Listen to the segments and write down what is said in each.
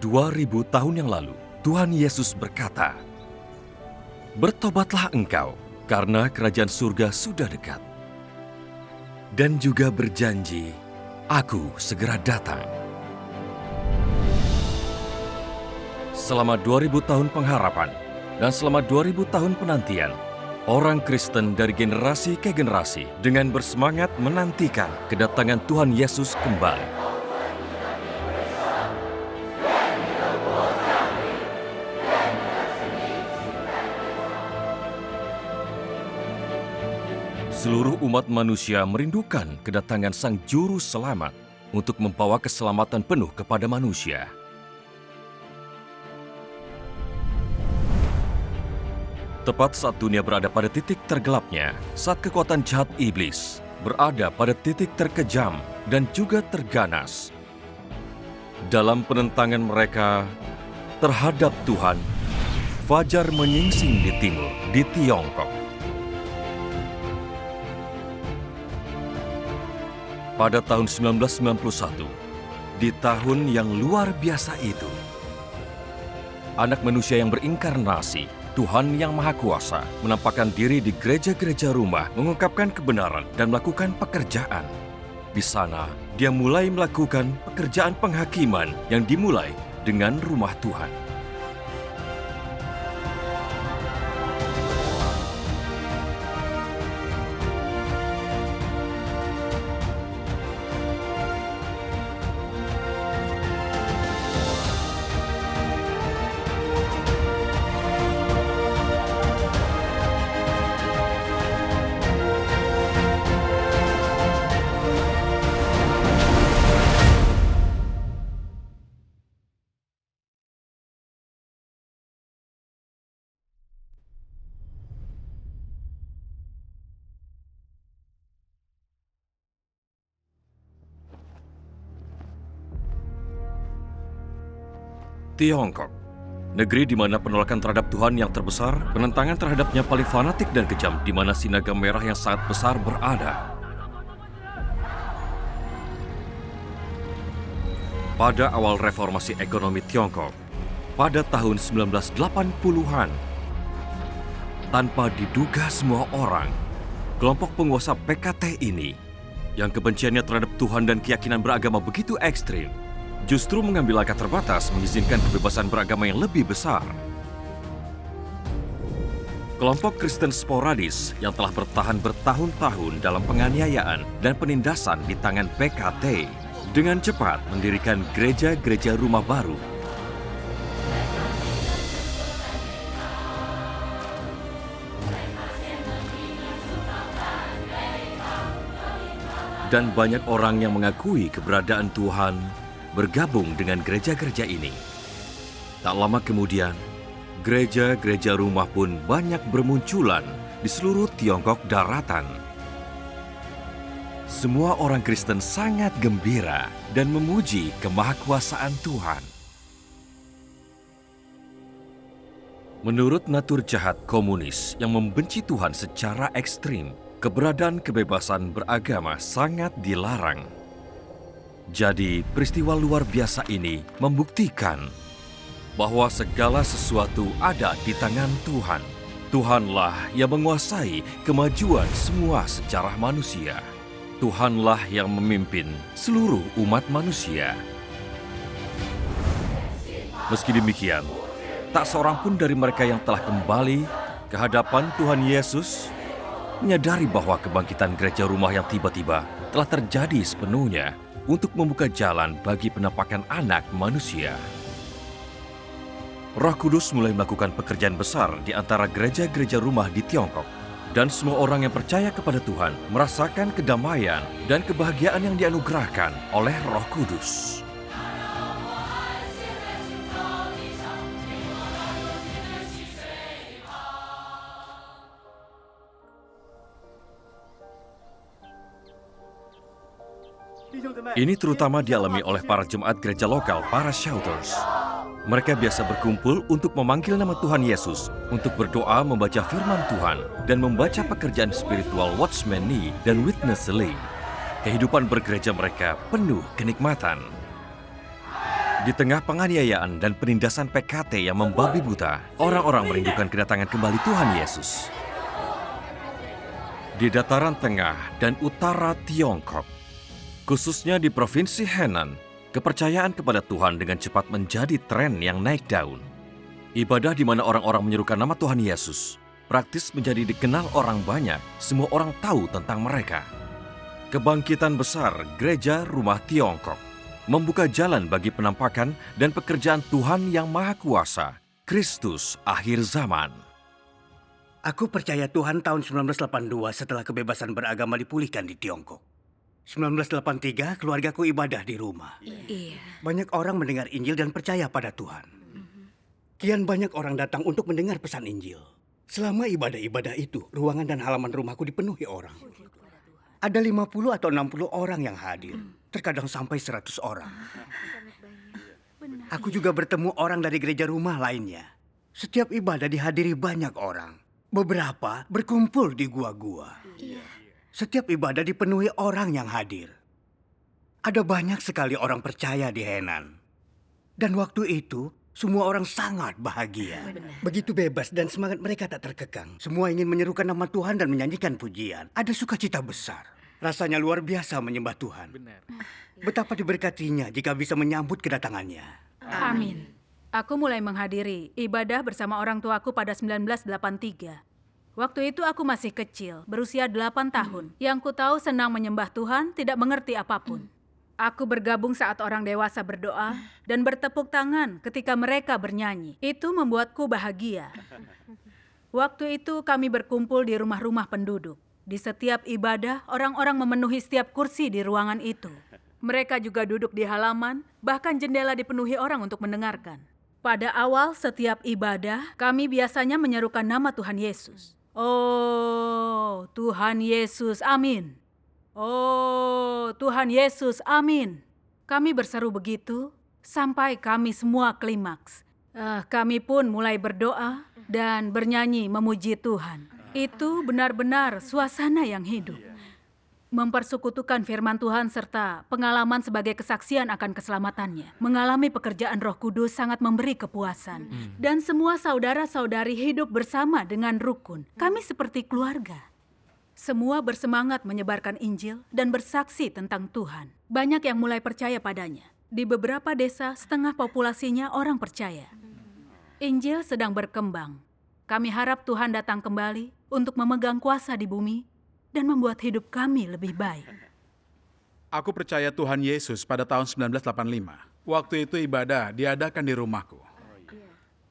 2000 tahun yang lalu, Tuhan Yesus berkata, "Bertobatlah engkau, karena kerajaan surga sudah dekat." Dan juga berjanji, "Aku segera datang." Selama 2000 tahun pengharapan dan selama 2000 tahun penantian, orang Kristen dari generasi ke generasi dengan bersemangat menantikan kedatangan Tuhan Yesus kembali. Seluruh umat manusia merindukan kedatangan Sang Juru Selamat untuk membawa keselamatan penuh kepada manusia. Tepat saat dunia berada pada titik tergelapnya, saat kekuatan jahat iblis berada pada titik terkejam dan juga terganas, dalam penentangan mereka terhadap Tuhan, fajar menyingsing di timur, di Tiongkok. Pada tahun 1991, di tahun yang luar biasa itu, anak manusia yang berinkarnasi, Tuhan yang Maha Kuasa, menampakkan diri di gereja-gereja rumah, mengungkapkan kebenaran dan melakukan pekerjaan. Di sana, dia mulai melakukan pekerjaan penghakiman yang dimulai dengan rumah Tuhan. Tiongkok, negeri di mana penolakan terhadap Tuhan yang terbesar, penentangan terhadapnya paling fanatik dan kejam, di mana sinaga merah yang sangat besar berada. Pada awal reformasi ekonomi Tiongkok, pada tahun 1980-an, tanpa diduga semua orang, kelompok penguasa PKT ini, yang kebenciannya terhadap Tuhan dan keyakinan beragama begitu ekstrim, justru mengambil langkah terbatas mengizinkan kebebasan beragama yang lebih besar. Kelompok Kristen sporadis yang telah bertahan bertahun-tahun dalam penganiayaan dan penindasan di tangan PKT dengan cepat mendirikan gereja-gereja rumah baru. Dan banyak orang yang mengakui keberadaan Tuhan bergabung dengan gereja-gereja ini. Tak lama kemudian, gereja-gereja rumah pun banyak bermunculan di seluruh Tiongkok daratan. Semua orang Kristen sangat gembira dan memuji kemahakuasaan Tuhan. Menurut natur jahat komunis yang membenci Tuhan secara ekstrim, keberadaan kebebasan beragama sangat dilarang. Jadi, peristiwa luar biasa ini membuktikan bahwa segala sesuatu ada di tangan Tuhan. Tuhanlah yang menguasai kemajuan semua sejarah manusia. Tuhanlah yang memimpin seluruh umat manusia. Meski demikian, tak seorang pun dari mereka yang telah kembali ke hadapan Tuhan Yesus menyadari bahwa kebangkitan gereja rumah yang tiba-tiba telah terjadi sepenuhnya untuk membuka jalan bagi penampakan anak manusia. Roh Kudus mulai melakukan pekerjaan besar di antara gereja-gereja rumah di Tiongkok, dan semua orang yang percaya kepada Tuhan merasakan kedamaian dan kebahagiaan yang dianugerahkan oleh Roh Kudus. Ini terutama dialami oleh para jemaat gereja lokal, para shouters. Mereka biasa berkumpul untuk memanggil nama Tuhan Yesus, untuk berdoa, membaca firman Tuhan, dan membaca pekerjaan spiritual Watchman Nee dan Witness Lee. Kehidupan bergereja mereka penuh kenikmatan. Di tengah penganiayaan dan penindasan PKT yang membabi buta, orang-orang merindukan kedatangan kembali Tuhan Yesus. Di dataran tengah dan utara Tiongkok, khususnya di Provinsi Henan, kepercayaan kepada Tuhan dengan cepat menjadi tren yang naik daun. Ibadah di mana orang-orang menyerukan nama Tuhan Yesus praktis menjadi dikenal orang banyak, semua orang tahu tentang mereka. Kebangkitan besar Gereja Rumah Tiongkok membuka jalan bagi penampakan dan pekerjaan Tuhan yang Maha Kuasa, Kristus akhir zaman. Aku percaya Tuhan tahun 1982 setelah kebebasan beragama dipulihkan di Tiongkok. 1983 keluargaku ibadah di rumah. Iya. Banyak orang mendengar Injil dan percaya pada Tuhan. Kian banyak orang datang untuk mendengar pesan Injil. Selama ibadah-ibadah itu, ruangan dan halaman rumahku dipenuhi orang. Ada 50 atau 60 orang yang hadir, terkadang sampai 100 orang. Aku juga bertemu orang dari gereja rumah lainnya. Setiap ibadah dihadiri banyak orang. Beberapa berkumpul di gua-gua. Setiap ibadah dipenuhi orang yang hadir. Ada banyak sekali orang percaya di Henan. Dan waktu itu, semua orang sangat bahagia. Begitu bebas dan semangat mereka tak terkekang. Semua ingin menyerukan nama Tuhan dan menyanyikan pujian. Ada sukacita besar. Rasanya luar biasa menyembah Tuhan. Betapa diberkatinya jika bisa menyambut kedatangannya. Amin. Aku mulai menghadiri ibadah bersama orang tuaku pada 1983. Waktu itu aku masih kecil, berusia 8 tahun. Yang ku tahu senang menyembah Tuhan, tidak mengerti apapun. Aku bergabung saat orang dewasa berdoa dan bertepuk tangan ketika mereka bernyanyi. Itu membuatku bahagia. Waktu itu kami berkumpul di rumah-rumah penduduk. Di setiap ibadah, orang-orang memenuhi setiap kursi di ruangan itu. Mereka juga duduk di halaman, bahkan jendela dipenuhi orang untuk mendengarkan. Pada awal setiap ibadah, kami biasanya menyerukan nama Tuhan Yesus. Oh, Tuhan Yesus, amin. Oh, Tuhan Yesus, amin. Kami berseru begitu sampai kami semua klimaks. Kami pun mulai berdoa dan bernyanyi memuji Tuhan. Itu benar-benar suasana yang hidup. Mempersekutukan firman Tuhan serta pengalaman sebagai kesaksian akan keselamatannya. Mengalami pekerjaan Roh Kudus sangat memberi kepuasan. Dan semua saudara-saudari hidup bersama dengan rukun. Kami seperti keluarga. Semua bersemangat menyebarkan Injil dan bersaksi tentang Tuhan. Banyak yang mulai percaya padanya. Di beberapa desa, setengah populasinya orang percaya. Injil sedang berkembang. Kami harap Tuhan datang kembali untuk memegang kuasa di bumi dan membuat hidup kami lebih baik. Aku percaya Tuhan Yesus pada tahun 1985. Waktu itu ibadah diadakan di rumahku.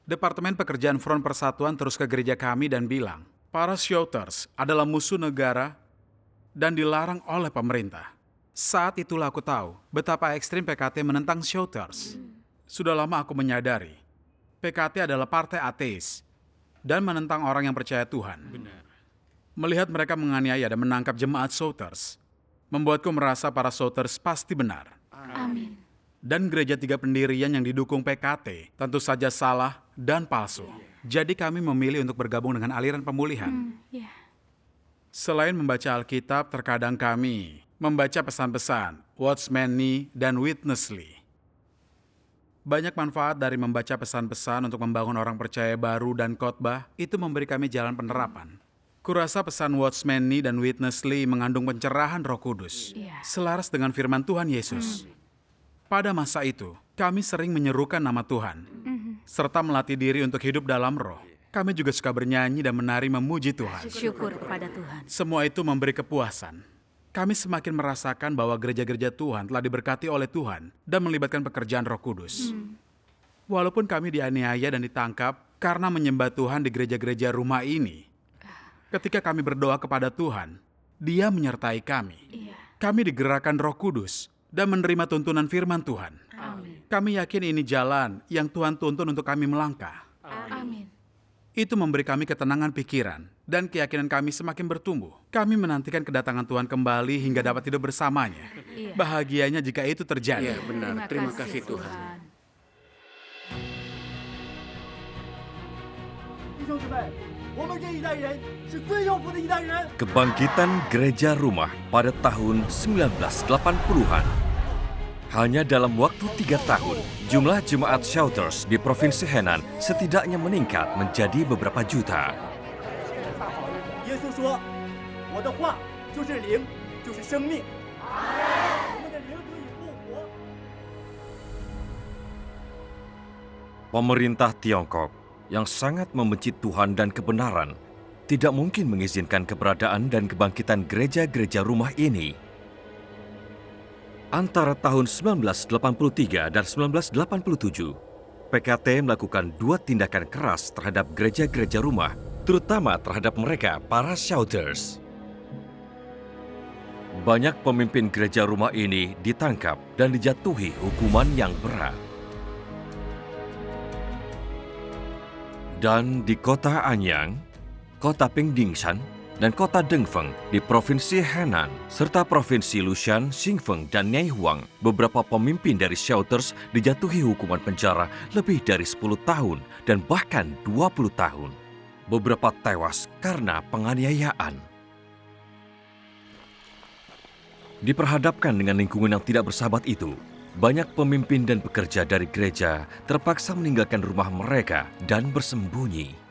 Departemen Pekerjaan Front Persatuan terus ke gereja kami dan bilang, para shooters adalah musuh negara dan dilarang oleh pemerintah. Saat itulah aku tahu betapa ekstrim PKT menentang shooters. Sudah lama aku menyadari, PKT adalah partai ateis dan menentang orang yang percaya Tuhan. Melihat mereka menganiaya dan menangkap jemaat shooters, membuatku merasa para shooters pasti benar. Amin. Dan gereja tiga pendirian yang didukung PKT tentu saja salah dan palsu. Jadi kami memilih untuk bergabung dengan aliran pemulihan. Selain membaca Alkitab, terkadang kami membaca pesan-pesan Watchman Nee dan Witness Lee. Banyak manfaat dari membaca pesan-pesan untuk membangun orang percaya baru dan khotbah, itu memberi kami jalan penerapan. Kurasa pesan Watchman Nee dan Witness Lee mengandung pencerahan Roh Kudus, selaras dengan firman Tuhan Yesus. Pada masa itu, kami sering menyerukan nama Tuhan, serta melatih diri untuk hidup dalam roh. Kami juga suka bernyanyi dan menari memuji Tuhan. Syukur kepada Tuhan. Semua itu memberi kepuasan. Kami semakin merasakan bahwa gereja-gereja Tuhan telah diberkati oleh Tuhan dan melibatkan pekerjaan Roh Kudus. Walaupun kami dianiaya dan ditangkap karena menyembah Tuhan di gereja-gereja rumah ini, ketika kami berdoa kepada Tuhan, Dia menyertai kami. Kami digerakkan Roh Kudus dan menerima tuntunan firman Tuhan. Amin. Kami yakin ini jalan yang Tuhan tuntun untuk kami melangkah. Amin. Itu memberi kami ketenangan pikiran dan keyakinan kami semakin bertumbuh. Kami menantikan kedatangan Tuhan kembali hingga dapat hidup bersamanya. Bahagianya jika itu terjadi. Iya, benar. Terima kasih Tuhan. Kebangkitan Gereja Rumah pada tahun 1980-an. Hanya dalam waktu 3 tahun, jumlah jemaat Shouters di Provinsi Henan setidaknya meningkat menjadi beberapa juta. 耶稣说：“我的话就是灵，就是生命。我们的灵可以复活。” Pemerintah Tiongkok yang sangat membenci Tuhan dan kebenaran tidak mungkin mengizinkan keberadaan dan kebangkitan gereja-gereja rumah ini. Antara tahun 1983 dan 1987, PKT melakukan 2 tindakan keras terhadap gereja-gereja rumah, terutama terhadap mereka, para Shouters. Banyak pemimpin gereja rumah ini ditangkap dan dijatuhi hukuman yang berat. Dan di kota Anyang, kota Pingdingshan, dan kota Dengfeng di Provinsi Henan, serta Provinsi Lushan, Xingfeng, dan Neihuang, beberapa pemimpin dari Shouters dijatuhi hukuman penjara lebih dari 10 tahun dan bahkan 20 tahun. Beberapa tewas karena penganiayaan. Diperhadapkan dengan lingkungan yang tidak bersahabat itu, banyak pemimpin dan pekerja dari gereja terpaksa meninggalkan rumah mereka dan bersembunyi.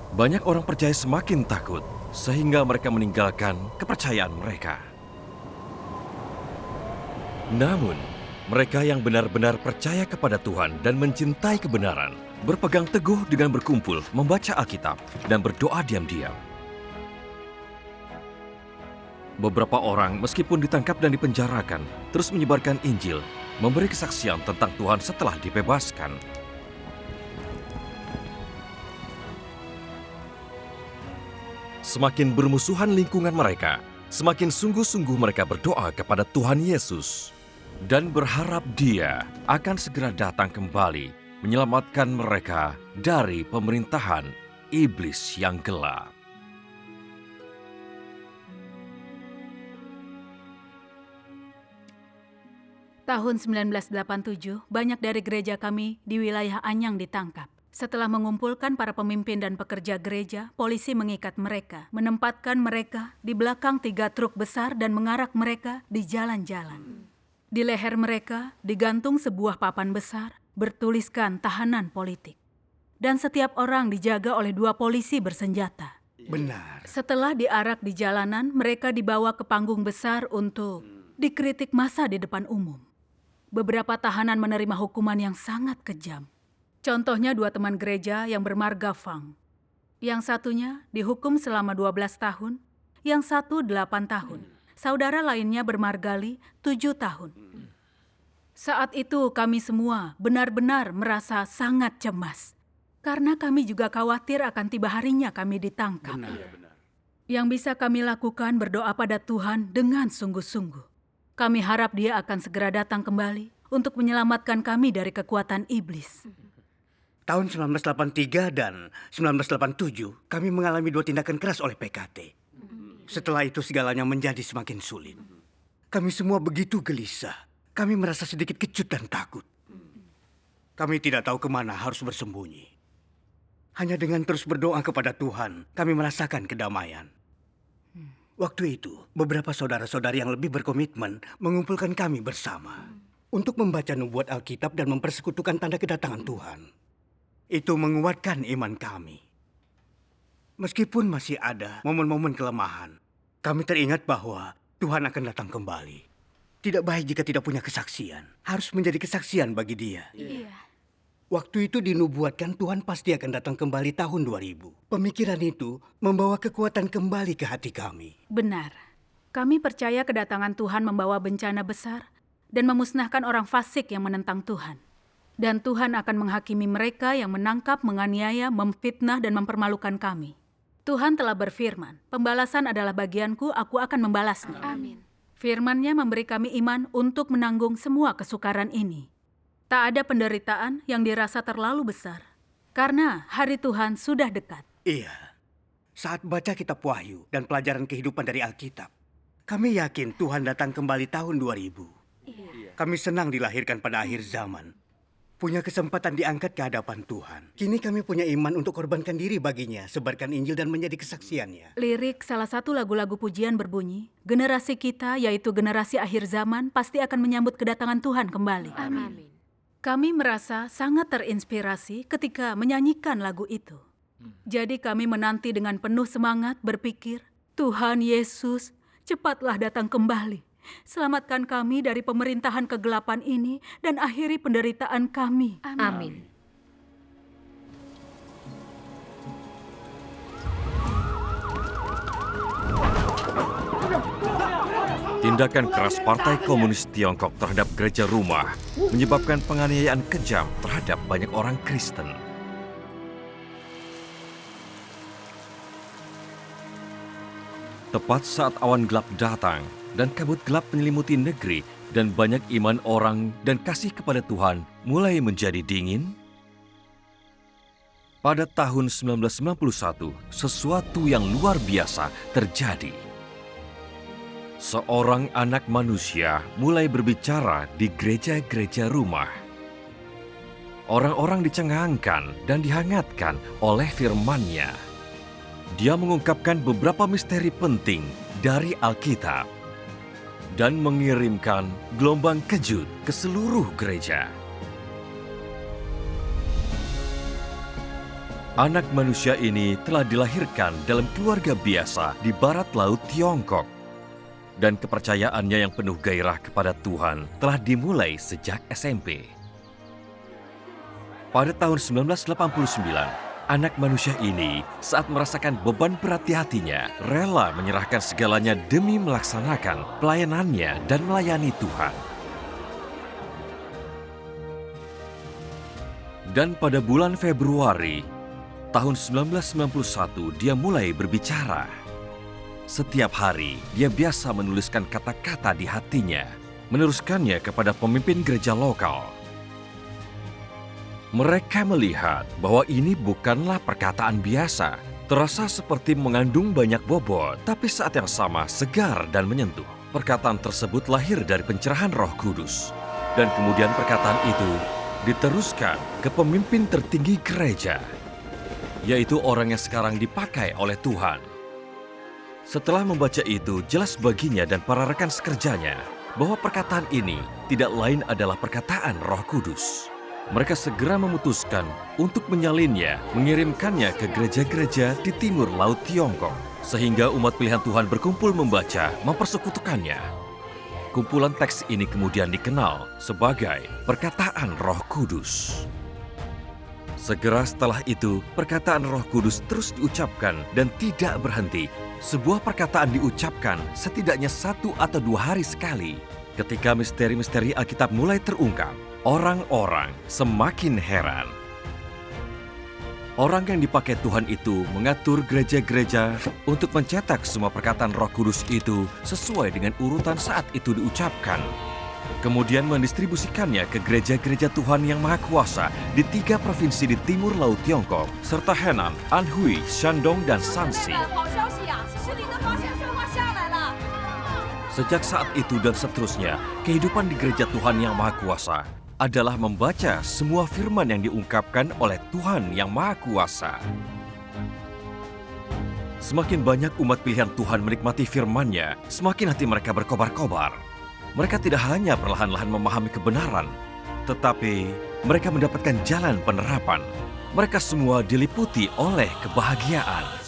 Banyak orang percaya semakin takut, sehingga mereka meninggalkan kepercayaan mereka. Namun, mereka yang benar-benar percaya kepada Tuhan dan mencintai kebenaran, berpegang teguh dengan berkumpul, membaca Alkitab, dan berdoa diam-diam. Beberapa orang, meskipun ditangkap dan dipenjarakan, terus menyebarkan Injil, memberi kesaksian tentang Tuhan setelah dibebaskan. Semakin bermusuhan lingkungan mereka, semakin sungguh-sungguh mereka berdoa kepada Tuhan Yesus dan berharap Dia akan segera datang kembali menyelamatkan mereka dari pemerintahan iblis yang gelap. Tahun 1987, banyak dari gereja kami di wilayah Anyang ditangkap. Setelah mengumpulkan para pemimpin dan pekerja gereja, polisi mengikat mereka, menempatkan mereka di belakang 3 truk besar dan mengarak mereka di jalan-jalan. Di leher mereka digantung sebuah papan besar bertuliskan tahanan politik. Dan setiap orang dijaga oleh 2 polisi bersenjata. Benar. Setelah diarak di jalanan, mereka dibawa ke panggung besar untuk dikritik massa di depan umum. Beberapa tahanan menerima hukuman yang sangat kejam. Contohnya 2 teman gereja yang bermarga Fang. Yang satunya dihukum selama 12 tahun, yang satu 8 tahun. Saudara lainnya bermarga Li 7 tahun. Saat itu kami semua benar-benar merasa sangat cemas. Karena kami juga khawatir akan tiba harinya kami ditangkap. Yang bisa kami lakukan berdoa pada Tuhan dengan sungguh-sungguh. Kami harap Dia akan segera datang kembali untuk menyelamatkan kami dari kekuatan iblis. Tahun 1983 dan 1987, kami mengalami 2 tindakan keras oleh PKT. Setelah itu segalanya menjadi semakin sulit. Kami semua begitu gelisah. Kami merasa sedikit kecut dan takut. Kami tidak tahu kemana harus bersembunyi. Hanya dengan terus berdoa kepada Tuhan, kami merasakan kedamaian. Waktu itu, beberapa saudara-saudari yang lebih berkomitmen mengumpulkan kami bersama untuk membaca nubuat Alkitab dan mempersekutukan tanda kedatangan Tuhan. Itu menguatkan iman kami. Meskipun masih ada momen-momen kelemahan, kami teringat bahwa Tuhan akan datang kembali. Tidak baik jika tidak punya kesaksian. Harus menjadi kesaksian bagi Dia. Iya. Waktu itu dinubuatkan Tuhan pasti akan datang kembali tahun 2000. Pemikiran itu membawa kekuatan kembali ke hati kami. Benar. Kami percaya kedatangan Tuhan membawa bencana besar dan memusnahkan orang fasik yang menentang Tuhan. Dan Tuhan akan menghakimi mereka yang menangkap, menganiaya, memfitnah, dan mempermalukan kami. Tuhan telah berfirman, pembalasan adalah bagianku, aku akan membalasnya. Amin. Firman-Nya memberi kami iman untuk menanggung semua kesukaran ini. Tak ada penderitaan yang dirasa terlalu besar, karena hari Tuhan sudah dekat. Iya. Saat baca kitab Wahyu dan pelajaran kehidupan dari Alkitab, kami yakin Tuhan datang kembali tahun 2000. Kami senang dilahirkan pada akhir zaman. punya kesempatan diangkat ke hadapan Tuhan. Kini kami punya iman untuk korbankan diri baginya, sebarkan Injil dan menjadi kesaksiannya. Lirik salah satu lagu-lagu pujian berbunyi, generasi kita, yaitu generasi akhir zaman, pasti akan menyambut kedatangan Tuhan kembali. Amin. Kami merasa sangat terinspirasi ketika menyanyikan lagu itu. Jadi kami menanti dengan penuh semangat berpikir, Tuhan Yesus, cepatlah datang kembali. Selamatkan kami dari pemerintahan kegelapan ini dan akhiri penderitaan kami. Amin. Tindakan keras Partai Komunis Tiongkok terhadap gereja rumah menyebabkan penganiayaan kejam terhadap banyak orang Kristen. Tepat saat awan gelap datang dan kabut gelap menyelimuti negeri dan banyak iman orang dan kasih kepada Tuhan mulai menjadi dingin, pada tahun 1991 sesuatu yang luar biasa terjadi. Seorang anak manusia mulai berbicara di gereja-gereja rumah. Orang-orang dicengangkan dan dihangatkan oleh firman-Nya. Dia mengungkapkan beberapa misteri penting dari Alkitab dan mengirimkan gelombang kejut ke seluruh gereja. Anak manusia ini telah dilahirkan dalam keluarga biasa di barat laut Tiongkok. Dan kepercayaannya yang penuh gairah kepada Tuhan telah dimulai sejak SMP. Pada tahun 1989, anak manusia ini saat merasakan beban berat di hatinya, rela menyerahkan segalanya demi melaksanakan pelayanannya dan melayani Tuhan. Dan pada bulan Februari tahun 1991, dia mulai berbicara. Setiap hari, dia biasa menuliskan kata-kata di hatinya, meneruskannya kepada pemimpin gereja lokal. Mereka melihat bahwa ini bukanlah perkataan biasa, terasa seperti mengandung banyak bobot, tapi saat yang sama segar dan menyentuh. Perkataan tersebut lahir dari pencerahan Roh Kudus. Dan kemudian perkataan itu diteruskan ke pemimpin tertinggi gereja, yaitu orang yang sekarang dipakai oleh Tuhan. Setelah membaca itu, jelas baginya dan para rekan sekerjanya bahwa perkataan ini tidak lain adalah perkataan Roh Kudus. Mereka segera memutuskan untuk menyalinnya, mengirimkannya ke gereja-gereja di timur laut Tiongkok, sehingga umat pilihan Tuhan berkumpul membaca, mempersekutukannya. Kumpulan teks ini kemudian dikenal sebagai perkataan Roh Kudus. Segera setelah itu, perkataan Roh Kudus terus diucapkan dan tidak berhenti. Sebuah perkataan diucapkan setidaknya 1 atau 2 hari sekali. Ketika misteri-misteri Alkitab mulai terungkap, orang-orang semakin heran. Orang yang dipakai Tuhan itu mengatur gereja-gereja untuk mencetak semua perkataan Roh Kudus itu sesuai dengan urutan saat itu diucapkan. Kemudian mendistribusikannya ke gereja-gereja Tuhan yang Maha Kuasa di 3 provinsi di timur laut Tiongkok, serta Henan, Anhui, Shandong, dan Shanxi. Sejak saat itu dan seterusnya, kehidupan di gereja Tuhan yang Maha Kuasa adalah membaca semua firman yang diungkapkan oleh Tuhan yang Maha Kuasa. Semakin banyak umat pilihan Tuhan menikmati firman-Nya, semakin hati mereka berkobar-kobar. Mereka tidak hanya perlahan-lahan memahami kebenaran, tetapi mereka mendapatkan jalan penerapan. Mereka semua diliputi oleh kebahagiaan.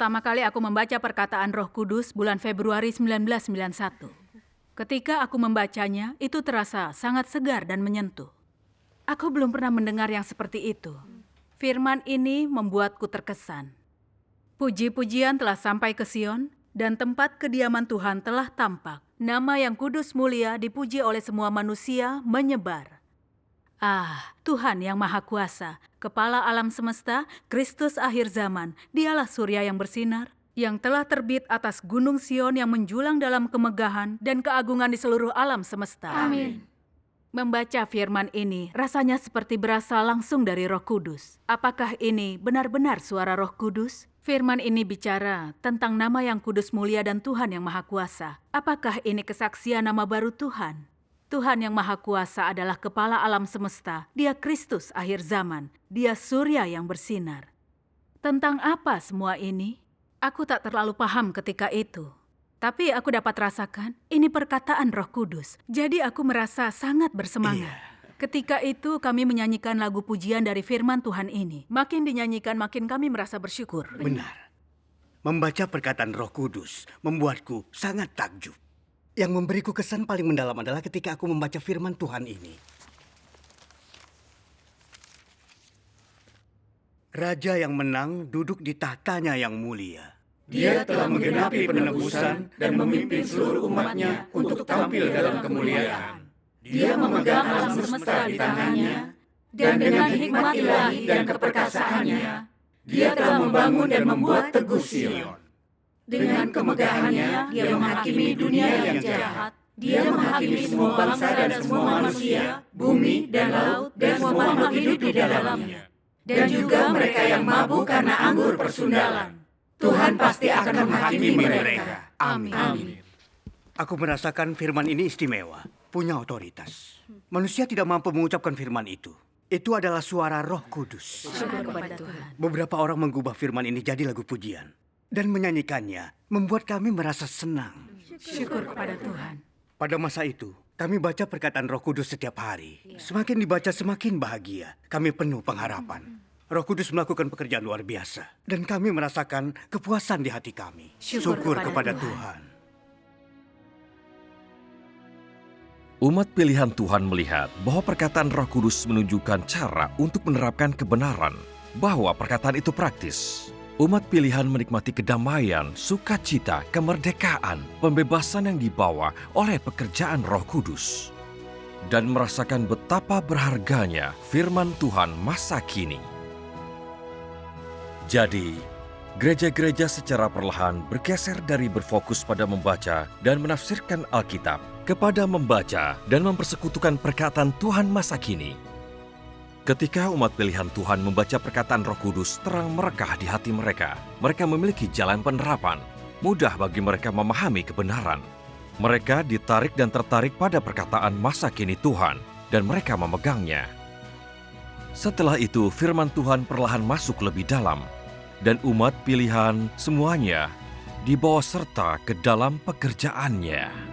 Pertama kali aku membaca perkataan Roh Kudus bulan Februari 1991. Ketika aku membacanya, itu terasa sangat segar dan menyentuh. Aku belum pernah mendengar yang seperti itu. Firman ini membuatku terkesan. Puji-pujian telah sampai ke Sion, dan tempat kediaman Tuhan telah tampak. Nama yang kudus mulia dipuji oleh semua manusia menyebar. Ah, Tuhan yang Maha Kuasa, Kepala alam semesta, Kristus akhir zaman, Dialah surya yang bersinar, yang telah terbit atas gunung Sion yang menjulang dalam kemegahan dan keagungan di seluruh alam semesta. Amin. Membaca firman ini rasanya seperti berasal langsung dari Roh Kudus. Apakah ini benar-benar suara Roh Kudus? Firman ini bicara tentang nama yang kudus mulia dan Tuhan yang Maha Kuasa. Apakah ini kesaksian nama baru Tuhan? Tuhan yang Maha Kuasa adalah Kepala alam semesta. Dia Kristus akhir zaman. Dia surya yang bersinar. Tentang apa semua ini? Aku tak terlalu paham ketika itu. Tapi aku dapat rasakan, ini perkataan Roh Kudus. Jadi aku merasa sangat bersemangat. Ketika itu kami menyanyikan lagu pujian dari firman Tuhan ini. Makin dinyanyikan, makin kami merasa bersyukur. Benar. Membaca perkataan Roh Kudus membuatku sangat takjub. Yang memberiku kesan paling mendalam adalah ketika aku membaca firman Tuhan ini. Raja yang menang duduk di tahtanya yang mulia. Dia telah menggenapi penebusan dan memimpin seluruh umatnya untuk tampil dalam kemuliaan. Dia memegang alam semesta di tangannya, dan dengan hikmat ilahi dan keperkasaannya, dia telah membangun dan membuat teguh Sion. Dengan kemegahannya, dia menghakimi dunia yang jahat. Dia menghakimi semua bangsa dan semua manusia, bumi dan laut, dan semua makhluk hidup di dalamnya. Dan juga mereka yang mabuk karena anggur persundalan. Tuhan pasti akan menghakimi mereka. Amin. Aku merasakan firman ini istimewa, punya otoritas. Manusia tidak mampu mengucapkan firman itu. Itu adalah suara Roh Kudus. Syukur kepada Tuhan. Beberapa orang mengubah firman ini jadi lagu pujian. Dan menyanyikannya membuat kami merasa senang. Syukur kepada Tuhan. Pada masa itu, kami baca perkataan Roh Kudus setiap hari. Semakin dibaca semakin bahagia. Kami penuh pengharapan. Roh Kudus melakukan pekerjaan luar biasa. Dan kami merasakan kepuasan di hati kami. Syukur kepada Tuhan. Umat pilihan Tuhan melihat bahwa perkataan Roh Kudus menunjukkan cara untuk menerapkan kebenaran, bahwa perkataan itu praktis. Umat pilihan menikmati kedamaian, sukacita, kemerdekaan, pembebasan yang dibawa oleh pekerjaan Roh Kudus. Dan merasakan betapa berharganya firman Tuhan masa kini. Jadi, gereja-gereja secara perlahan bergeser dari berfokus pada membaca dan menafsirkan Alkitab kepada membaca dan mempersekutukan perkataan Tuhan masa kini. Ketika umat pilihan Tuhan membaca perkataan Roh Kudus terang merekah di hati mereka, mereka memiliki jalan penerapan, mudah bagi mereka memahami kebenaran. Mereka ditarik dan tertarik pada perkataan masa kini Tuhan, dan mereka memegangnya. Setelah itu, firman Tuhan perlahan masuk lebih dalam, dan umat pilihan semuanya dibawa serta ke dalam pekerjaannya.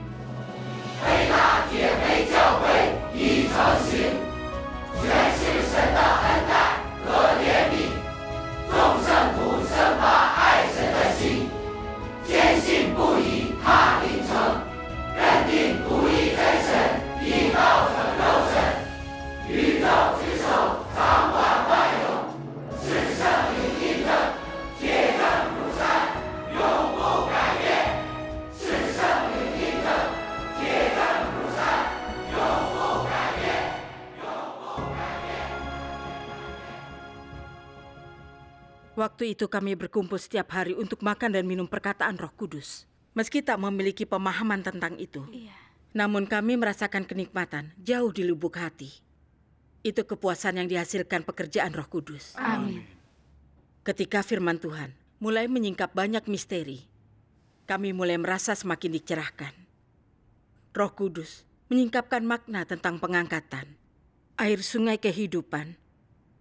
Waktu itu kami berkumpul setiap hari untuk makan dan minum perkataan Roh Kudus. Meski tak memiliki pemahaman tentang itu, namun kami merasakan kenikmatan jauh di lubuk hati. Itu kepuasan yang dihasilkan pekerjaan Roh Kudus. Amin. Ketika firman Tuhan mulai menyingkap banyak misteri, kami mulai merasa semakin dicerahkan. Roh Kudus menyingkapkan makna tentang pengangkatan, air sungai kehidupan,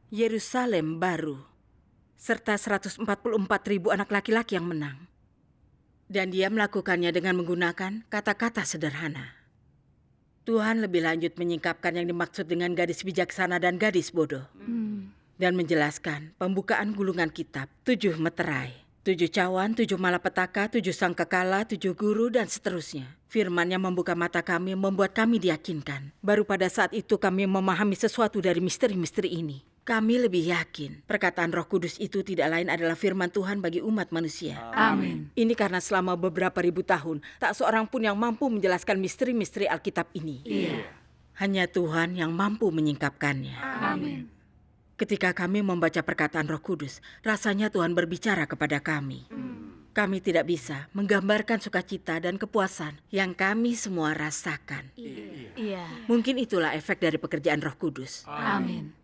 Yerusalem baru, serta 144.000 anak laki-laki yang menang. Dan dia melakukannya dengan menggunakan kata-kata sederhana. Tuhan lebih lanjut menyingkapkan yang dimaksud dengan gadis bijaksana dan gadis bodoh. Dan menjelaskan pembukaan gulungan kitab 7 meterai 7 cawan, 7 malapetaka, 7 sangkakala, 7 guru, dan seterusnya. Firman yang membuka mata kami membuat kami diyakinkan. Baru pada saat itu kami memahami sesuatu dari misteri-misteri ini. Kami lebih yakin perkataan Roh Kudus itu tidak lain adalah firman Tuhan bagi umat manusia. Amin. Ini karena selama beberapa ribu tahun, tak seorang pun yang mampu menjelaskan misteri-misteri Alkitab ini. Hanya Tuhan yang mampu menyingkapkannya. Amin. Ketika kami membaca perkataan Roh Kudus, rasanya Tuhan berbicara kepada kami. Kami tidak bisa menggambarkan sukacita dan kepuasan yang kami semua rasakan. Iya. Mungkin itulah efek dari pekerjaan Roh Kudus. Amin.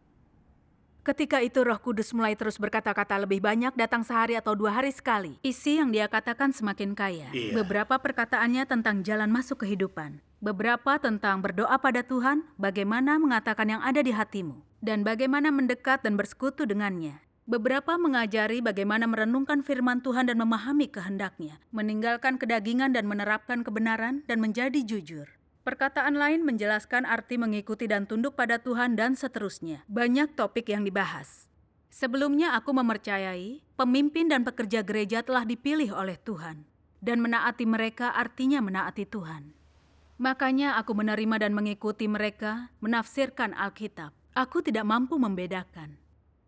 Ketika itu Roh Kudus mulai terus berkata-kata lebih banyak, datang sehari atau 2 hari sekali. Isi yang dia katakan semakin kaya. Iya. Beberapa perkataannya tentang jalan masuk kehidupan. Beberapa tentang berdoa pada Tuhan, bagaimana mengatakan yang ada di hatimu, dan bagaimana mendekat dan bersekutu dengannya. Beberapa mengajari bagaimana merenungkan firman Tuhan dan memahami kehendaknya, meninggalkan kedagingan dan menerapkan kebenaran dan menjadi jujur. Perkataan lain menjelaskan arti mengikuti dan tunduk pada Tuhan dan seterusnya. Banyak topik yang dibahas. Sebelumnya aku mempercayai pemimpin dan pekerja gereja telah dipilih oleh Tuhan. Dan menaati mereka artinya menaati Tuhan. Makanya aku menerima dan mengikuti mereka menafsirkan Alkitab. Aku tidak mampu membedakan.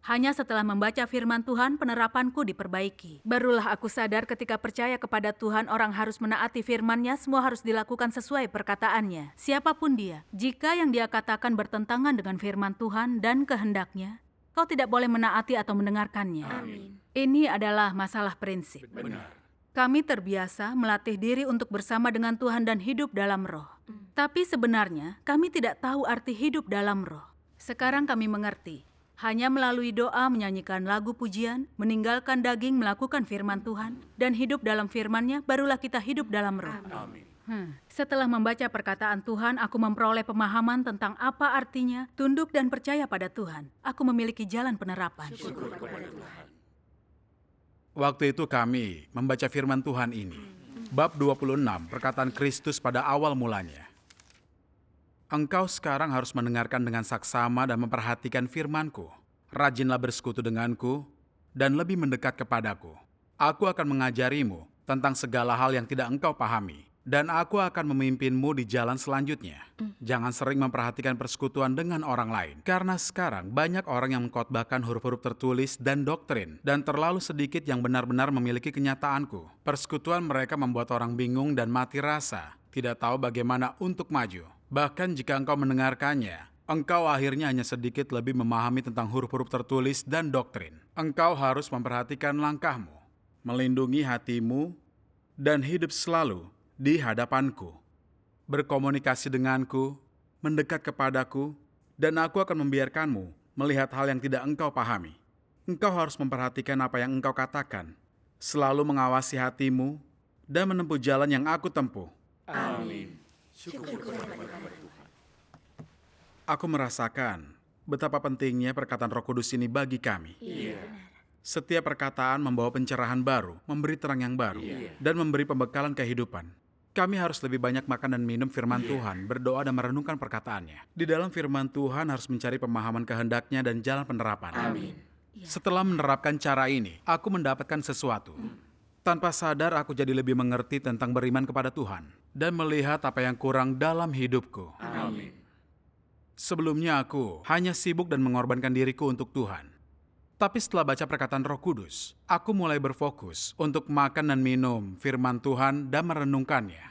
Hanya setelah membaca firman Tuhan, penerapanku diperbaiki. Barulah aku sadar ketika percaya kepada Tuhan, orang harus menaati firman-Nya, semua harus dilakukan sesuai perkataannya. Siapapun dia, jika yang dia katakan bertentangan dengan firman Tuhan dan kehendak-Nya, kau tidak boleh menaati atau mendengarkannya. Amin. Ini adalah masalah prinsip. Benar. Kami terbiasa melatih diri untuk bersama dengan Tuhan dan hidup dalam roh. Tapi sebenarnya kami tidak tahu arti hidup dalam roh. Sekarang kami mengerti. Hanya melalui doa, menyanyikan lagu pujian, meninggalkan daging, melakukan firman Tuhan, dan hidup dalam firman-Nya, barulah kita hidup dalam roh. Amin. Setelah membaca perkataan Tuhan, aku memperoleh pemahaman tentang apa artinya tunduk dan percaya pada Tuhan. Aku memiliki jalan penerapan. Waktu itu kami membaca firman Tuhan ini. Bab 26, perkataan Kristus pada awal mulanya. Engkau sekarang harus mendengarkan dengan saksama dan memperhatikan firman-Ku. Rajinlah bersekutu denganku dan lebih mendekat kepadaku. Aku akan mengajarimu tentang segala hal yang tidak engkau pahami. Dan aku akan memimpinmu di jalan selanjutnya. Jangan sering memperhatikan persekutuan dengan orang lain. Karena sekarang banyak orang yang mengkhotbahkan huruf-huruf tertulis dan doktrin. Dan terlalu sedikit yang benar-benar memiliki kenyataanku. Persekutuan mereka membuat orang bingung dan mati rasa. Tidak tahu bagaimana untuk maju. Bahkan jika engkau mendengarkannya, engkau akhirnya hanya sedikit lebih memahami tentang huruf-huruf tertulis dan doktrin. Engkau harus memperhatikan langkahmu, melindungi hatimu, dan hidup selalu di hadapanku, berkomunikasi denganku, mendekat kepadaku, dan aku akan membiarkanmu melihat hal yang tidak engkau pahami. Engkau harus memperhatikan apa yang engkau katakan, selalu mengawasi hatimu, dan menempuh jalan yang aku tempuh. Amin. Aku merasakan betapa pentingnya perkataan Roh Kudus ini bagi kami. Setiap perkataan membawa pencerahan baru, memberi terang yang baru, dan memberi pembekalan kehidupan. Kami harus lebih banyak makan dan minum firman Tuhan, berdoa dan merenungkan perkataannya. Di dalam firman Tuhan harus mencari pemahaman kehendaknya dan jalan penerapan. Amin. Setelah menerapkan cara ini, aku mendapatkan sesuatu. Tanpa sadar aku jadi lebih mengerti tentang beriman kepada Tuhan dan melihat apa yang kurang dalam hidupku. Amin. Sebelumnya aku hanya sibuk dan mengorbankan diriku untuk Tuhan. Tapi setelah baca perkataan Roh Kudus, aku mulai berfokus untuk makan dan minum firman Tuhan dan merenungkannya.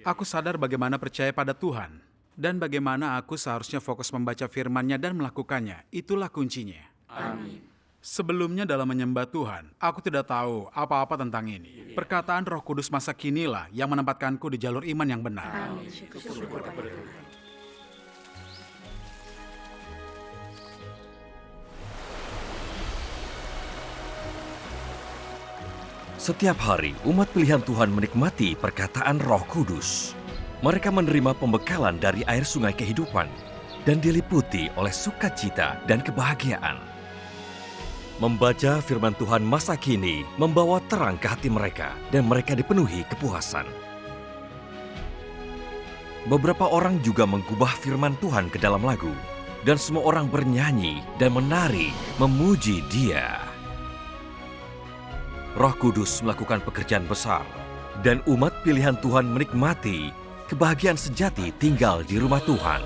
Aku sadar bagaimana percaya pada Tuhan dan bagaimana aku seharusnya fokus membaca firman-Nya dan melakukannya. Itulah kuncinya. Amin. Sebelumnya dalam menyembah Tuhan, aku tidak tahu apa-apa tentang ini. Perkataan Roh Kudus masa kinilah yang menempatkanku di jalur iman yang benar. Amin. Setiap hari, umat pilihan Tuhan menikmati perkataan Roh Kudus. Mereka menerima pembekalan dari air sungai kehidupan dan diliputi oleh sukacita dan kebahagiaan. Membaca firman Tuhan masa kini membawa terang ke hati mereka dan mereka dipenuhi kepuasan. Beberapa orang juga menggubah firman Tuhan ke dalam lagu dan semua orang bernyanyi dan menari memuji Dia. Roh Kudus melakukan pekerjaan besar, dan umat pilihan Tuhan menikmati kebahagiaan sejati tinggal di rumah Tuhan.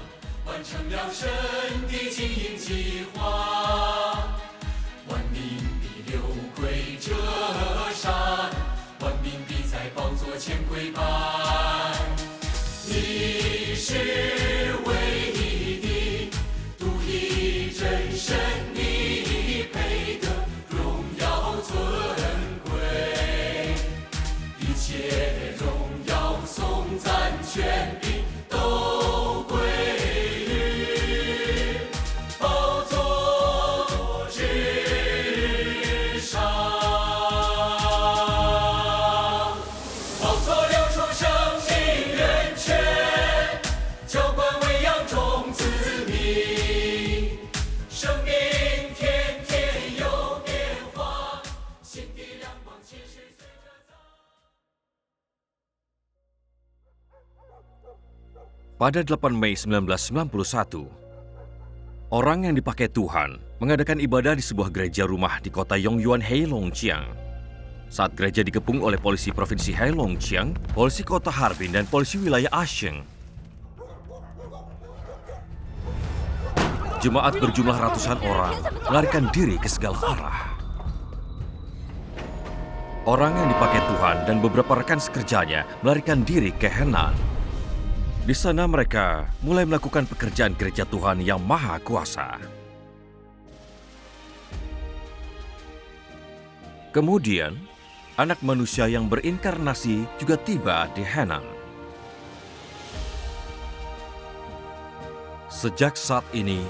Pada 8 Mei 1991, orang yang dipakai Tuhan mengadakan ibadah di sebuah gereja rumah di kota Yongyuan, Heilongjiang. Saat gereja dikepung oleh polisi provinsi Heilongjiang, polisi kota Harbin, dan polisi wilayah Asheng. Jemaat berjumlah ratusan orang melarikan diri ke segala arah. Orang yang dipakai Tuhan dan beberapa rekan sekerjanya melarikan diri ke Henan. Di sana mereka mulai melakukan pekerjaan gereja Tuhan yang Maha Kuasa. Kemudian, anak manusia yang berinkarnasi juga tiba di Henan. Sejak saat ini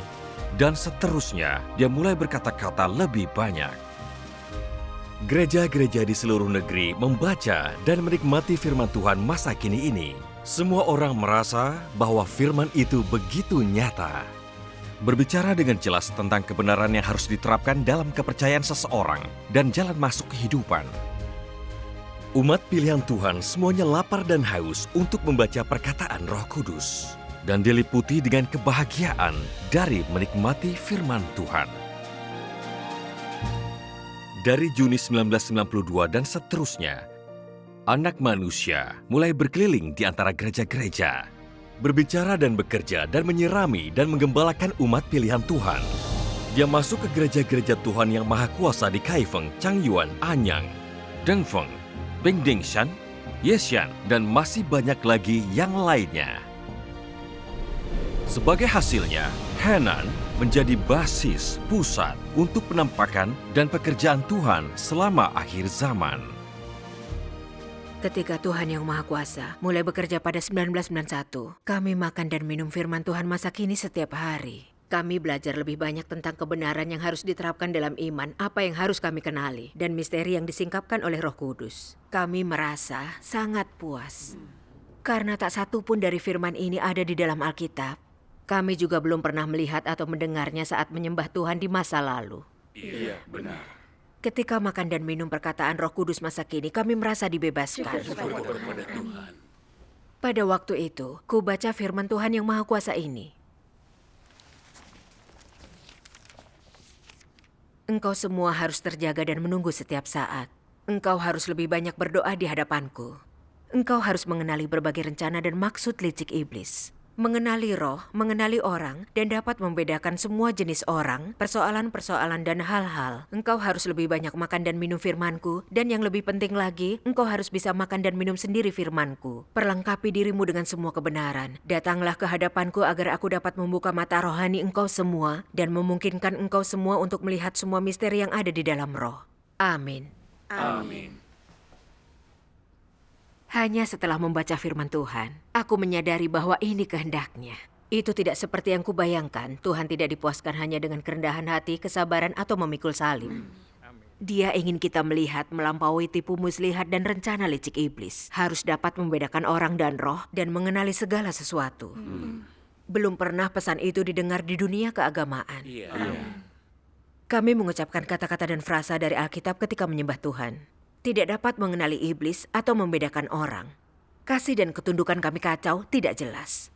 dan seterusnya, dia mulai berkata-kata lebih banyak. Gereja-gereja di seluruh negeri membaca dan menikmati firman Tuhan masa kini ini. Semua orang merasa bahwa firman itu begitu nyata. Berbicara dengan jelas tentang kebenaran yang harus diterapkan dalam kepercayaan seseorang dan jalan masuk kehidupan. Umat pilihan Tuhan semuanya lapar dan haus untuk membaca perkataan Roh Kudus dan diliputi dengan kebahagiaan dari menikmati firman Tuhan. Dari Juni 1992 dan seterusnya, Anak Manusia mulai berkeliling di antara gereja-gereja, berbicara dan bekerja dan menyirami dan menggembalakan umat pilihan Tuhan. Dia masuk ke gereja-gereja Tuhan yang Maha Kuasa di Kaifeng, Changyuan, Anyang, Dengfeng, Bingdingshan, Yeshan, dan masih banyak lagi yang lainnya. Sebagai hasilnya, Henan menjadi basis pusat untuk penampakan dan pekerjaan Tuhan selama akhir zaman. Ketika Tuhan Yang Maha Kuasa mulai bekerja pada 1991, kami makan dan minum firman Tuhan masa kini setiap hari. Kami belajar lebih banyak tentang kebenaran yang harus diterapkan dalam iman, apa yang harus kami kenali, dan misteri yang disingkapkan oleh Roh Kudus. Kami merasa sangat puas. Karena tak satu pun dari firman ini ada di dalam Alkitab, kami juga belum pernah melihat atau mendengarnya saat menyembah Tuhan di masa lalu. Iya, benar. Ketika makan dan minum perkataan Roh Kudus masa kini, kami merasa dibebaskan. Pada waktu itu, ku baca firman Tuhan yang Maha Kuasa ini. Engkau semua harus terjaga dan menunggu setiap saat. Engkau harus lebih banyak berdoa di hadapanku. Engkau harus mengenali berbagai rencana dan maksud licik iblis. Mengenali roh, mengenali orang, dan dapat membedakan semua jenis orang, persoalan-persoalan, dan hal-hal. Engkau harus lebih banyak makan dan minum firman-Ku, dan yang lebih penting lagi, engkau harus bisa makan dan minum sendiri firman-Ku. Perlengkapi dirimu dengan semua kebenaran. Datanglah ke hadapan-Ku agar aku dapat membuka mata rohani engkau semua, dan memungkinkan engkau semua untuk melihat semua misteri yang ada di dalam roh. Amin. Amin. Hanya setelah membaca firman Tuhan, aku menyadari bahwa ini kehendaknya. Itu tidak seperti yang kubayangkan. Tuhan tidak dipuaskan hanya dengan kerendahan hati, kesabaran, atau memikul salib. Dia ingin kita melihat, melampaui tipu muslihat dan rencana licik iblis. Harus dapat membedakan orang dan roh dan mengenali segala sesuatu. Belum pernah pesan itu didengar di dunia keagamaan. Kami mengucapkan kata-kata dan frasa dari Alkitab ketika menyembah Tuhan. Tidak dapat mengenali iblis atau membedakan orang. Kasih dan ketundukan kami kacau, tidak jelas.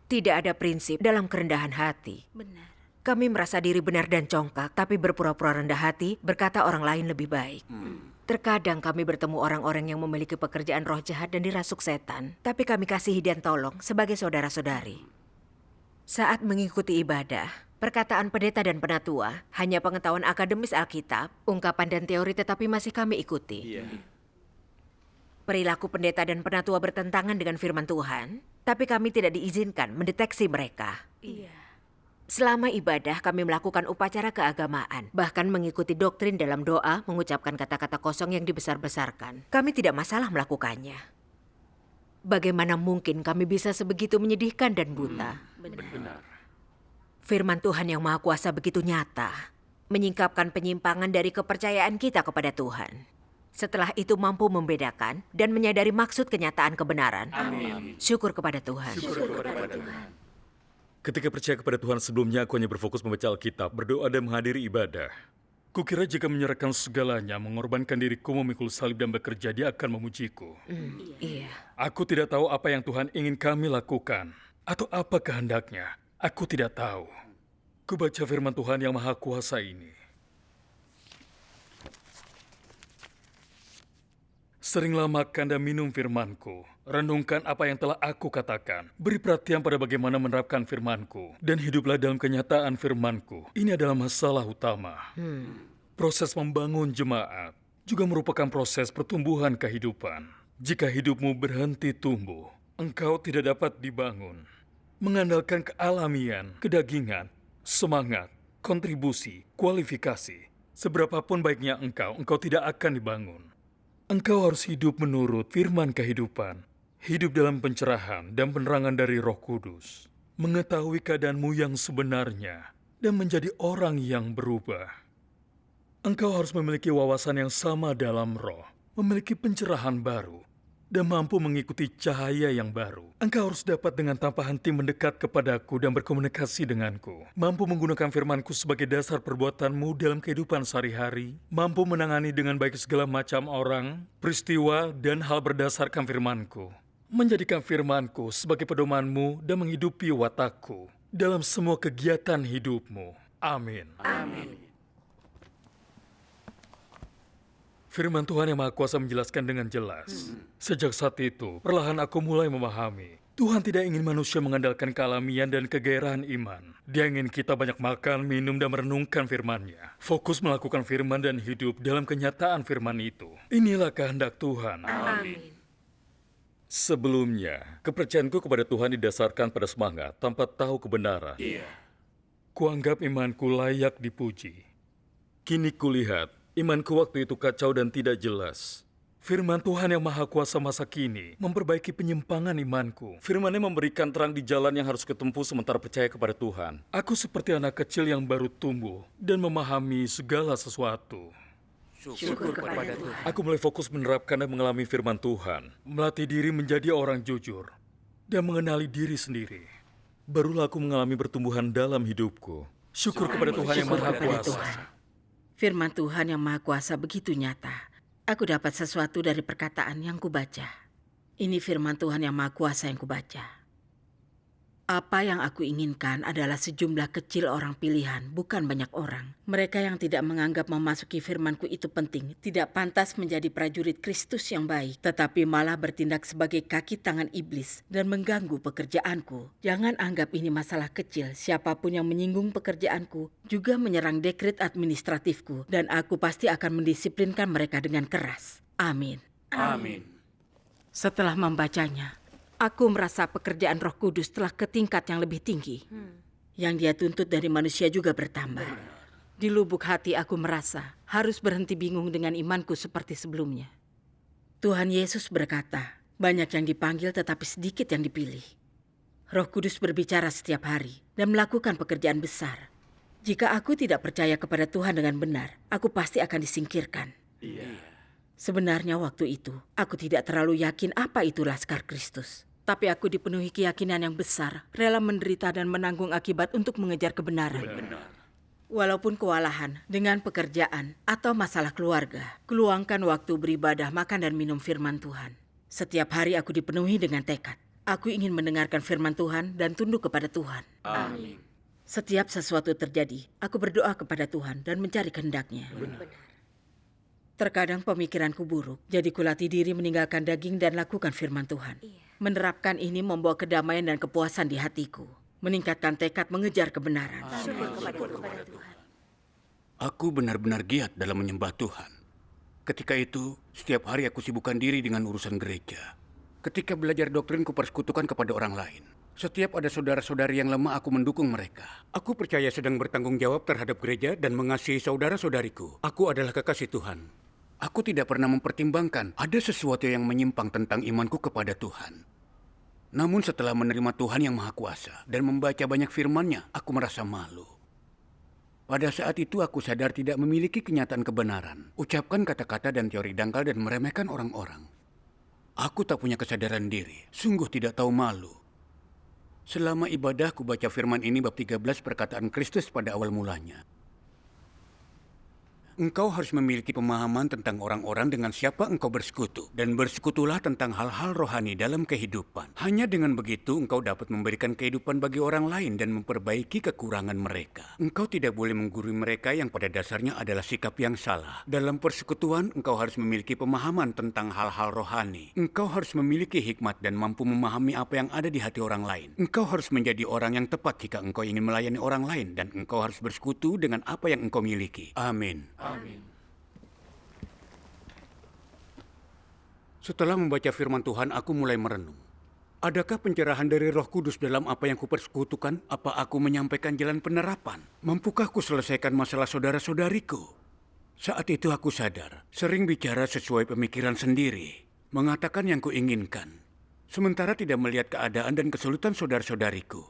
Tidak ada prinsip dalam kerendahan hati. Benar. Kami merasa diri benar dan congkak, tapi berpura-pura rendah hati, berkata orang lain lebih baik. Terkadang kami bertemu orang-orang yang memiliki pekerjaan roh jahat dan dirasuk setan, tapi kami kasihi dan tolong sebagai saudara-saudari. Saat mengikuti ibadah, perkataan pendeta dan penatua hanya pengetahuan akademis Alkitab, ungkapan dan teori tetapi masih kami ikuti. Perilaku pendeta dan penatua bertentangan dengan firman Tuhan, tapi kami tidak diizinkan mendeteksi mereka. Selama ibadah, kami melakukan upacara keagamaan, bahkan mengikuti doktrin dalam doa, mengucapkan kata-kata kosong yang dibesar-besarkan. Kami tidak masalah melakukannya. Bagaimana mungkin kami bisa sebegitu menyedihkan dan buta? Benar. Firman Tuhan yang Maha Kuasa begitu nyata, menyingkapkan penyimpangan dari kepercayaan kita kepada Tuhan. Setelah itu mampu membedakan dan menyadari maksud kenyataan kebenaran. Amin. Syukur kepada Tuhan. Ketika percaya kepada Tuhan sebelumnya, aku hanya berfokus membaca Alkitab, berdoa dan menghadiri ibadah. Kukira jika menyerahkan segalanya, mengorbankan diriku, memikul salib dan bekerja, Dia akan memujiku. Iya. Aku tidak tahu apa yang Tuhan ingin kami lakukan, atau apa kehendaknya. Aku tidak tahu. Kubaca firman Tuhan yang Maha Kuasa ini. Seringlah makan dan minum firman-Ku. Renungkan apa yang telah aku katakan. Beri perhatian pada bagaimana menerapkan firman-Ku. Dan hiduplah dalam kenyataan firman-Ku. Ini adalah masalah utama. Proses membangun jemaat juga merupakan proses pertumbuhan kehidupan. Jika hidupmu berhenti tumbuh, engkau tidak dapat dibangun. Mengandalkan kealamian, kedagingan, semangat, kontribusi, kualifikasi. Seberapapun baiknya engkau tidak akan dibangun. Engkau harus hidup menurut firman kehidupan, hidup dalam pencerahan dan penerangan dari Roh Kudus, mengetahui keadaanmu yang sebenarnya, dan menjadi orang yang berubah. Engkau harus memiliki wawasan yang sama dalam roh, memiliki pencerahan baru, dan mampu mengikuti cahaya yang baru. Engkau harus dapat dengan tanpa henti mendekat kepadaku dan berkomunikasi denganku. Mampu menggunakan firmanku sebagai dasar perbuatanmu dalam kehidupan sehari-hari. Mampu menangani dengan baik segala macam orang, peristiwa, dan hal berdasarkan firmanku. Menjadikan firmanku sebagai pedomanmu dan menghidupi watakku dalam semua kegiatan hidupmu. Amin. Amin. Firman Tuhan yang Maha Kuasa menjelaskan dengan jelas. Sejak saat itu, perlahan aku mulai memahami. Tuhan tidak ingin manusia mengandalkan kealamian dan kegairahan iman. Dia ingin kita banyak makan, minum, dan merenungkan firman-Nya. Fokus melakukan firman dan hidup dalam kenyataan firman itu. Inilah kehendak Tuhan. Amin. Sebelumnya, kepercayaanku kepada Tuhan didasarkan pada semangat tanpa tahu kebenaran. Kuanggap imanku layak dipuji. Kini kulihat, imanku waktu itu kacau dan tidak jelas. Firman Tuhan yang Maha Kuasa masa kini memperbaiki penyimpangan imanku. Firman-Nya memberikan terang di jalan yang harus kutempuh sementara percaya kepada Tuhan. Aku seperti anak kecil yang baru tumbuh dan memahami segala sesuatu. Syukur kepada Tuhan. Aku mulai fokus menerapkan dan mengalami firman Tuhan. Melatih diri menjadi orang jujur dan mengenali diri sendiri. Barulah aku mengalami pertumbuhan dalam hidupku. Syukur kepada Tuhan yang Maha Kuasa. Firman Tuhan yang Maha Kuasa begitu nyata. Aku dapat sesuatu dari perkataan yang kubaca. Ini firman Tuhan yang Maha Kuasa yang kubaca. Apa yang aku inginkan adalah sejumlah kecil orang pilihan, bukan banyak orang. Mereka yang tidak menganggap memasuki firman-Ku itu penting, tidak pantas menjadi prajurit Kristus yang baik, tetapi malah bertindak sebagai kaki tangan iblis dan mengganggu pekerjaanku. Jangan anggap ini masalah kecil. Siapapun yang menyinggung pekerjaanku juga menyerang dekret administratifku, dan aku pasti akan mendisiplinkan mereka dengan keras. Amin. Amin. Setelah membacanya, aku merasa pekerjaan Roh Kudus telah ke tingkat yang lebih tinggi. Yang Dia tuntut dari manusia juga bertambah. Di lubuk hati aku merasa harus berhenti bingung dengan imanku seperti sebelumnya. Tuhan Yesus berkata, banyak yang dipanggil tetapi sedikit yang dipilih. Roh Kudus berbicara setiap hari dan melakukan pekerjaan besar. Jika aku tidak percaya kepada Tuhan dengan benar, aku pasti akan disingkirkan. Sebenarnya waktu itu, aku tidak terlalu yakin apa itu Laskar Kristus. Tapi aku dipenuhi keyakinan yang besar, rela menderita dan menanggung akibat untuk mengejar kebenaran. Walaupun kewalahan dengan pekerjaan atau masalah keluarga, kuluangkan waktu beribadah, makan dan minum firman Tuhan. Setiap hari aku dipenuhi dengan tekad. Aku ingin mendengarkan firman Tuhan dan tunduk kepada Tuhan. Amin. Setiap sesuatu terjadi, aku berdoa kepada Tuhan dan mencari kehendak-Nya. Terkadang pemikiranku buruk, jadi kulatih diri meninggalkan daging dan lakukan firman Tuhan. Menerapkan ini membawa kedamaian dan kepuasan di hatiku, meningkatkan tekad mengejar kebenaran. Aku benar-benar giat dalam menyembah Tuhan. Ketika itu, setiap hari aku sibukkan diri dengan urusan gereja. Ketika belajar doktrin, kupersekutukan kepada orang lain. Setiap ada saudara-saudari yang lemah, aku mendukung mereka. Aku percaya sedang bertanggung jawab terhadap gereja dan mengasihi saudara-saudariku. Aku adalah kekasih Tuhan. Aku tidak pernah mempertimbangkan ada sesuatu yang menyimpang tentang imanku kepada Tuhan. Namun setelah menerima Tuhan yang Maha Kuasa dan membaca banyak firman-Nya, aku merasa malu. Pada saat itu aku sadar tidak memiliki kenyataan kebenaran, ucapkan kata-kata dan teori dangkal dan meremehkan orang-orang. Aku tak punya kesadaran diri, sungguh tidak tahu malu. Selama ibadah, ku baca firman ini bab 13 perkataan Kristus pada awal mulanya. Engkau harus memiliki pemahaman tentang orang-orang dengan siapa engkau bersekutu. Dan bersekutulah tentang hal-hal rohani dalam kehidupan. Hanya dengan begitu engkau dapat memberikan kehidupan bagi orang lain dan memperbaiki kekurangan mereka. Engkau tidak boleh menggurui mereka yang pada dasarnya adalah sikap yang salah. Dalam persekutuan engkau harus memiliki pemahaman tentang hal-hal rohani. Engkau harus memiliki hikmat dan mampu memahami apa yang ada di hati orang lain. Engkau harus menjadi orang yang tepat jika engkau ingin melayani orang lain. Dan engkau harus bersekutu dengan apa yang engkau miliki. Amin. Amin. Setelah membaca firman Tuhan, aku mulai merenung. Adakah pencerahan dari Roh Kudus dalam apa yang kupersekutukan? Apa aku menyampaikan jalan penerapan? Mampukah ku selesaikan masalah saudara-saudariku? Saat itu aku sadar, sering bicara sesuai pemikiran sendiri, mengatakan yang kuinginkan, sementara tidak melihat keadaan dan kesulitan saudara-saudariku.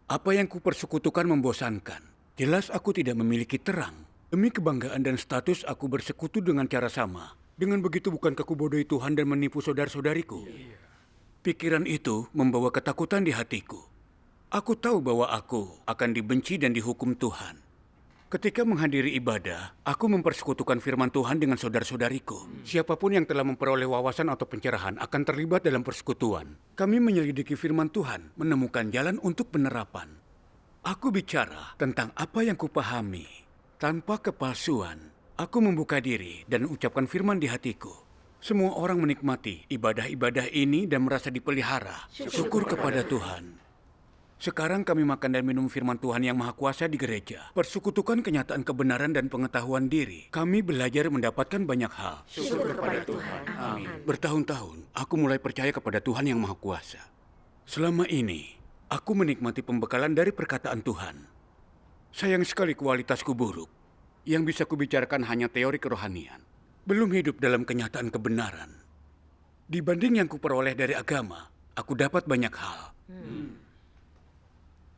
Apa yang kupersekutukan membosankan. Jelas aku tidak memiliki terang. Demi kebanggaan dan status, aku bersekutu dengan cara sama. Dengan begitu bukankah kubodohi Tuhan dan menipu saudara-saudariku? Pikiran itu membawa ketakutan di hatiku. Aku tahu bahwa aku akan dibenci dan dihukum Tuhan. Ketika menghadiri ibadah, aku mempersekutukan firman Tuhan dengan saudara-saudariku. Siapapun yang telah memperoleh wawasan atau pencerahan akan terlibat dalam persekutuan. Kami menyelidiki firman Tuhan, menemukan jalan untuk penerapan. Aku bicara tentang apa yang kupahami. Tanpa kepalsuan, aku membuka diri dan ucapkan firman di hatiku. Semua orang menikmati ibadah-ibadah ini dan merasa dipelihara. Syukur kepada Tuhan. Sekarang kami makan dan minum firman Tuhan yang Maha Kuasa di gereja. Persekutukan kenyataan kebenaran dan pengetahuan diri. Kami belajar mendapatkan banyak hal. Syukur kepada Tuhan. Amin. Bertahun-tahun, aku mulai percaya kepada Tuhan yang Maha Kuasa. Selama ini, aku menikmati pembekalan dari perkataan Tuhan. Sayang sekali kualitasku buruk. Yang bisa kubicarakan hanya teori kerohanian. Belum hidup dalam kenyataan kebenaran. Dibanding yang kuperoleh dari agama, aku dapat banyak hal.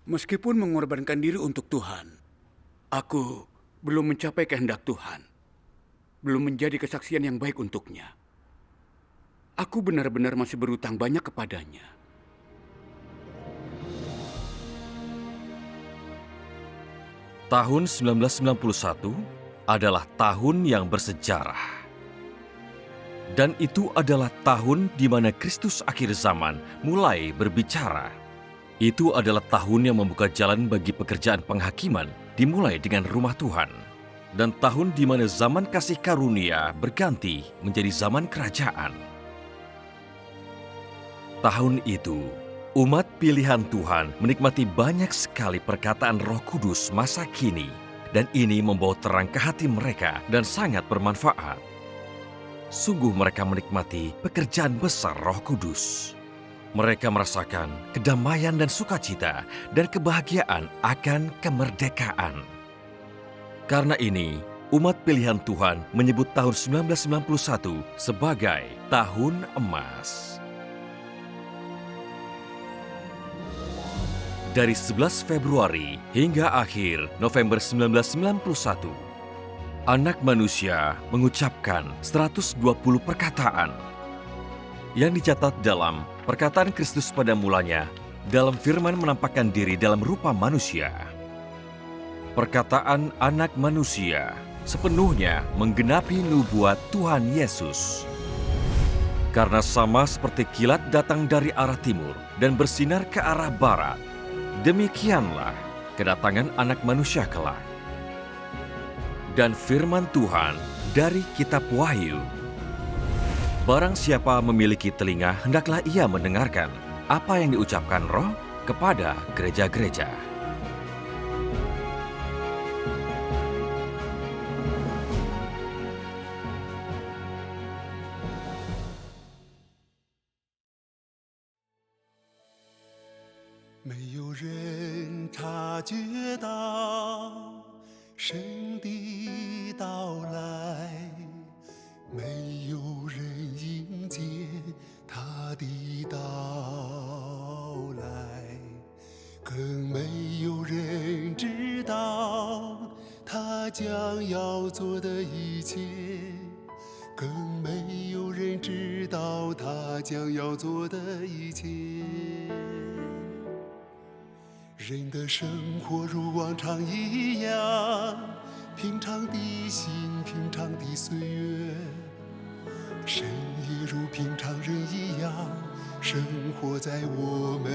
Meskipun mengorbankan diri untuk Tuhan, aku belum mencapai kehendak Tuhan. Belum menjadi kesaksian yang baik untuknya. Aku benar-benar masih berutang banyak kepadanya. Tahun 1991 adalah tahun yang bersejarah. Dan itu adalah tahun di mana Kristus akhir zaman mulai berbicara. Itu adalah tahun yang membuka jalan bagi pekerjaan penghakiman dimulai dengan rumah Tuhan. Dan tahun di mana zaman kasih karunia berganti menjadi zaman kerajaan. Tahun itu, umat pilihan Tuhan menikmati banyak sekali perkataan Roh Kudus masa kini, dan ini membawa terang ke hati mereka dan sangat bermanfaat. Sungguh mereka menikmati pekerjaan besar Roh Kudus. Mereka merasakan kedamaian dan sukacita dan kebahagiaan akan kemerdekaan. Karena ini, umat pilihan Tuhan menyebut tahun 1991 sebagai Tahun Emas. Dari 11 Februari hingga akhir November 1991, Anak Manusia mengucapkan 120 perkataan yang dicatat dalam perkataan Kristus pada mulanya dalam firman menampakkan diri dalam rupa manusia. Perkataan Anak Manusia sepenuhnya menggenapi nubuat Tuhan Yesus. Karena sama seperti kilat datang dari arah timur dan bersinar ke arah barat, demikianlah kedatangan Anak Manusia kelak. dan firman Tuhan dari Kitab Wahyu. Barang siapa memiliki telinga, hendaklah ia mendengarkan apa yang diucapkan Roh kepada gereja-gereja.人的生活如往常一样，平常的心，平常的岁月，神也如平常人一样，生活在我们